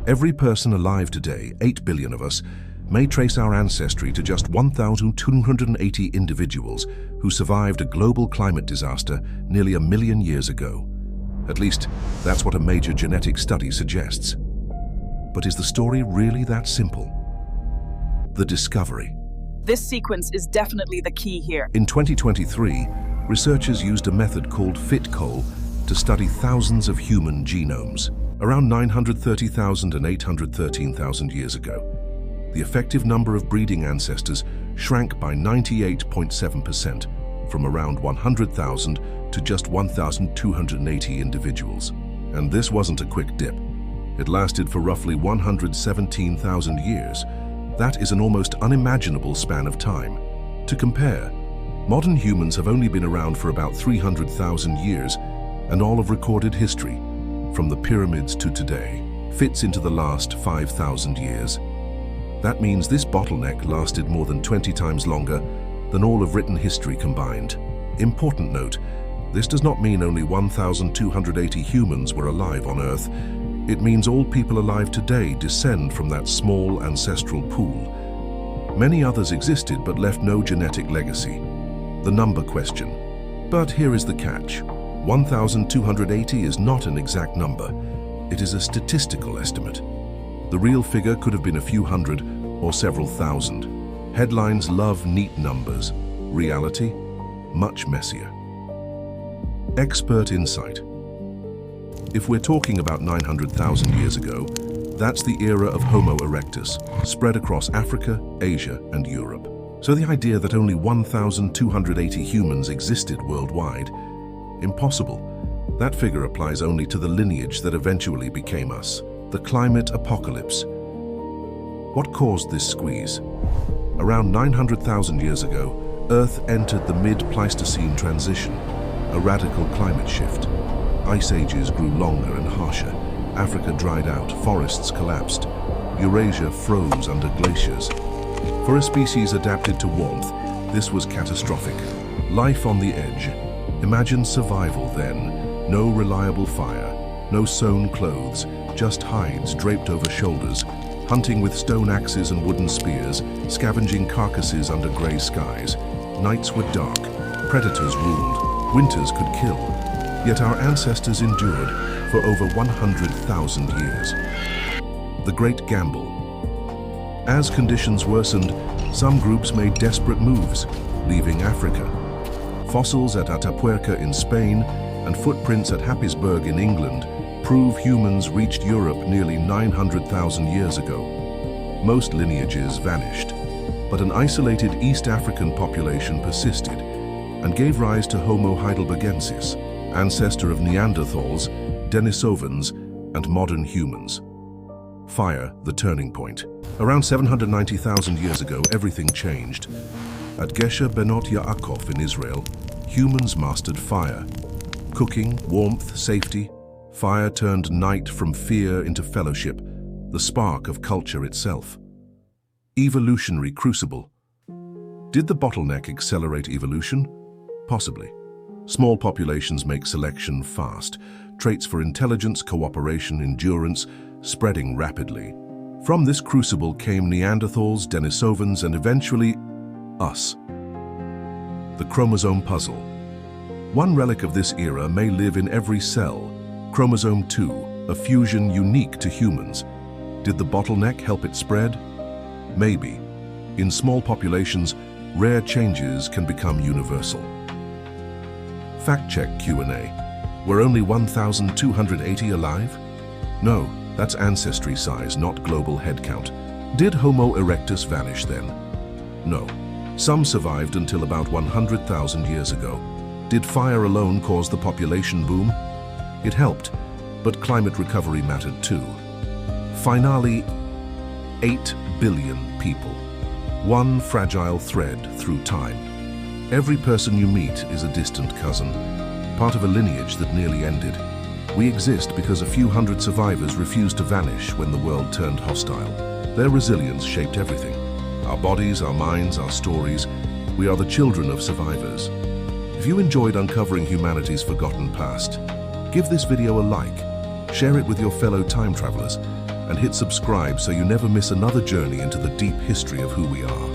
Every person alive today, 8 billion of us, may trace our ancestry to just 1,280 individuals who survived a global climate disaster nearly 1 million years ago. At least, that's what a major genetic study suggests. But is the story really that simple? The discovery. This sequence is definitely the key here. In 2023, researchers used a method called FitCol to study thousands of human genomes, around 930,000 and 813,000 years ago. The effective number of breeding ancestors shrank by 98.7%, from around 100,000 to just 1,280 individuals. And this wasn't a quick dip. It lasted for roughly 117,000 years. That is an almost unimaginable span of time. To compare, modern humans have only been around for about 300,000 years, and all of recorded history, from the pyramids to today, fits into the last 5,000 years. That means this bottleneck lasted more than 20 times longer than all of written history combined. Important note, this does not mean only 1,280 humans were alive on Earth. It means all people alive today descend from that small ancestral pool. Many others existed but left no genetic legacy. The number question. But here is the catch. 1,280 is not an exact number. It is a statistical estimate. The real figure could have been a few hundred or several thousand. Headlines love neat numbers. Reality, much messier. Expert insight. If we're talking about 900,000 years ago, that's the era of Homo erectus, spread across Africa, Asia, and Europe. So the idea that only 1,280 humans existed worldwide, impossible. That figure applies only to the lineage that eventually became us. The climate apocalypse. What caused this squeeze? Around 900,000 years ago, Earth entered the Mid-Pleistocene Transition, a radical climate shift. Ice ages grew longer and harsher. Africa dried out, forests collapsed. Eurasia froze under glaciers. For a species adapted to warmth, this was catastrophic. Life on the edge. Imagine survival then. No reliable fire, no sewn clothes, just hides draped over shoulders, hunting with stone axes and wooden spears, scavenging carcasses under grey skies. Nights were dark, predators ruled, winters could kill. Yet our ancestors endured for over 100,000 years. The Great Gamble. As conditions worsened, some groups made desperate moves, leaving Africa. Fossils at Atapuerca in Spain and footprints at Happisburgh in England prove humans reached Europe nearly 900,000 years ago. Most lineages vanished, but an isolated East African population persisted and gave rise to Homo heidelbergensis, ancestor of Neanderthals, Denisovans, and modern humans. Fire, the turning point. Around 790,000 years ago, everything changed. At Gesher Benot Yaakov in Israel, humans mastered fire. Cooking, warmth, safety. Fire turned night from fear into fellowship, the spark of culture itself. Evolutionary crucible. Did the bottleneck accelerate evolution? Possibly. Small populations make selection fast, traits for intelligence, cooperation, endurance, spreading rapidly. From this crucible came Neanderthals, Denisovans, and eventually us. The chromosome puzzle. One relic of this era may live in every cell. Chromosome 2, a fusion unique to humans. Did the bottleneck help it spread? Maybe. In small populations, rare changes can become universal. Fact-check Q&A. Were only 1,280 alive? No, that's ancestry size, not global head count. Did Homo erectus vanish then? No. Some survived until about 100,000 years ago. Did fire alone cause the population boom? It helped, but climate recovery mattered too. Finale, 8 billion people. One fragile thread through time. Every person you meet is a distant cousin, part of a lineage that nearly ended. We exist because a few hundred survivors refused to vanish when the world turned hostile. Their resilience shaped everything. Our bodies, our minds, our stories. We are the children of survivors. If you enjoyed uncovering humanity's forgotten past, give this video a like, share it with your fellow time travelers, and hit subscribe so you never miss another journey into the deep history of who we are.